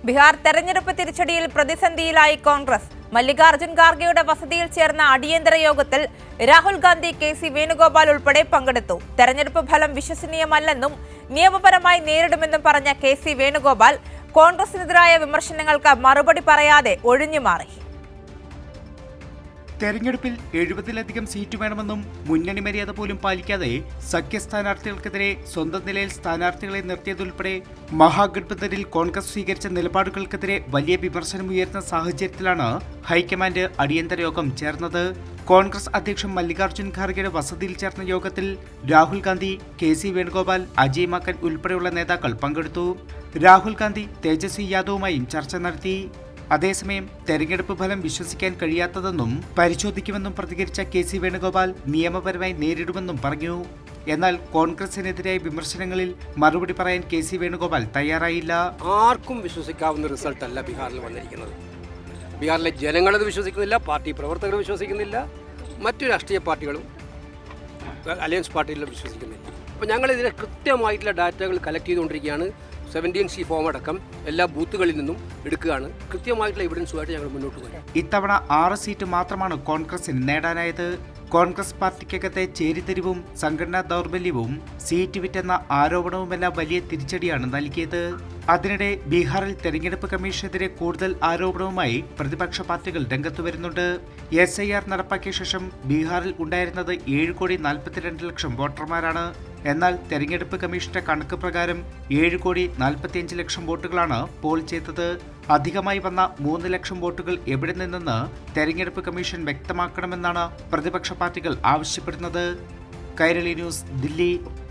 ബീഹാർ തെരഞ്ഞെടുപ്പ് തിരിച്ചടിയിൽ പ്രതിസന്ധിയിലായി കോൺഗ്രസ്. മല്ലികാർജുൻ ഖാർഗെയുടെ വസതിയിൽ ചേർന്ന അടിയന്തര യോഗത്തിൽ രാഹുൽ ഗാന്ധി, കെ.സി. വേണുഗോപാൽ ഉൾപ്പെടെ പങ്കെടുത്തു. തെരഞ്ഞെടുപ്പ് ഫലം വിശ്വസനീയമല്ലെന്നും നിയമപരമായി നേരിടുമെന്നും പറഞ്ഞ കെ.സി. വേണുഗോപാൽ കോൺഗ്രസിനെതിരായ വിമർശനങ്ങൾക്ക് മറുപടി പറയാതെ ഒഴിഞ്ഞുമാറി. തെരഞ്ഞെടുപ്പിൽ 70-ലധികം സീറ്റ് വേണമെന്നും മുന്നണി മര്യാദ പോലും പാലിക്കാതെ സഖ്യ സ്ഥാനാർത്ഥികൾക്കെതിരെ സ്വന്തം നിലയിൽ സ്ഥാനാർത്ഥികളെ നിർത്തിയതുൾപ്പെടെ മഹാഗഡ്ബന്ധനിൽ കോൺഗ്രസ് സ്വീകരിച്ച നിലപാടുകൾക്കെതിരെ വലിയ വിമർശനമുയർന്ന സാഹചര്യത്തിലാണ് ഹൈക്കമാൻഡ് അടിയന്തര യോഗം ചേർന്നത്. കോൺഗ്രസ് അധ്യക്ഷൻ മല്ലികാർജുൻ ഖാർഗെയുടെ വസതിയിൽ ചേർന്ന യോഗത്തിൽ രാഹുൽ ഗാന്ധി, കെ.സി. വേണുഗോപാൽ, അജയ് മാക്കൻ ഉൾപ്പെടെയുള്ള നേതാക്കൾ പങ്കെടുത്തു. രാഹുൽ ഗാന്ധി തേജസ്വി യാദവുമായും ചർച്ച നടത്തി. അതേസമയം തെരഞ്ഞെടുപ്പ് ഫലം വിശ്വസിക്കാൻ കഴിയാത്തതെന്നും പരിശോധിക്കുമെന്നും പ്രതികരിച്ച കെ.സി. വേണുഗോപാൽ നിയമപരമായി നേരിടുമെന്നും പറഞ്ഞു. എന്നാൽ കോൺഗ്രസിനെതിരായ വിമർശനങ്ങളിൽ മറുപടി പറയാൻ കെ.സി. വേണുഗോപാൽ തയ്യാറായില്ല. ആർക്കും വിശ്വസിക്കാവുന്ന റിസൾട്ട് അല്ല ബീഹാറിൽ വന്നിരിക്കുന്നത്. ബീഹാറിലെ ജനങ്ങളത് വിശ്വസിക്കുന്നില്ല, പാർട്ടി പ്രവർത്തകർ വിശ്വസിക്കുന്നില്ല, മറ്റു രാഷ്ട്രീയ പാർട്ടികളും അലയൻസ് പാർട്ടികളും വിശ്വസിക്കുന്നില്ല. അപ്പോൾ ഞങ്ങൾ ഇതിനെ കൃത്യമായിട്ടുള്ള ഡാറ്റകൾ കളക്ട് ചെയ്തുകൊണ്ടിരിക്കുകയാണ്. 17C ഫോം അടക്കം എല്ലാ ബൂത്തുകളിൽ നിന്നും എടുക്കുകയാണ്. കൃത്യമായിട്ടുള്ള എവിഡൻസുമായിട്ട് ഞങ്ങൾ മുന്നോട്ട് പോകും. ഇത്തവണ 6 സീറ്റ് മാത്രമാണ് കോൺഗ്രസിന് നേടാനായത്. കോൺഗ്രസ് പാർട്ടിക്കകത്തെ ചേരിതിരിവും സംഘടനാ ദൗർബല്യവും സീറ്റ് വിറ്റെന്ന ആരോപണവുമെല്ലാം വലിയ തിരിച്ചടിയാണ് നൽകിയത്. അതിനിടെ ബീഹാറിൽ തെരഞ്ഞെടുപ്പ് കമ്മീഷനെതിരെ കൂടുതൽ ആരോപണവുമായി പ്രതിപക്ഷ പാർട്ടികൾ രംഗത്തു വരുന്നുണ്ട്. SIR നടപ്പാക്കിയ ശേഷം ബീഹാറിൽ ഉണ്ടായിരുന്നത് 7,42,00,000 വോട്ടർമാരാണ്. എന്നാൽ തെരഞ്ഞെടുപ്പ് കമ്മീഷന്റെ കണക്ക് പ്രകാരം 7,45,00,000 വോട്ടുകളാണ് പോൾ ചെയ്തത്. അധികമായി വന്ന 3 ലക്ഷം വോട്ടുകൾ എവിടെ നിന്നെന്ന് തെരഞ്ഞെടുപ്പ് കമ്മീഷൻ വ്യക്തമാക്കണമെന്നാണ് പ്രതിപക്ഷ പാർട്ടികൾ ആവശ്യപ്പെടുന്നത്. കൈരളി ന്യൂസ്, ദില്ലി.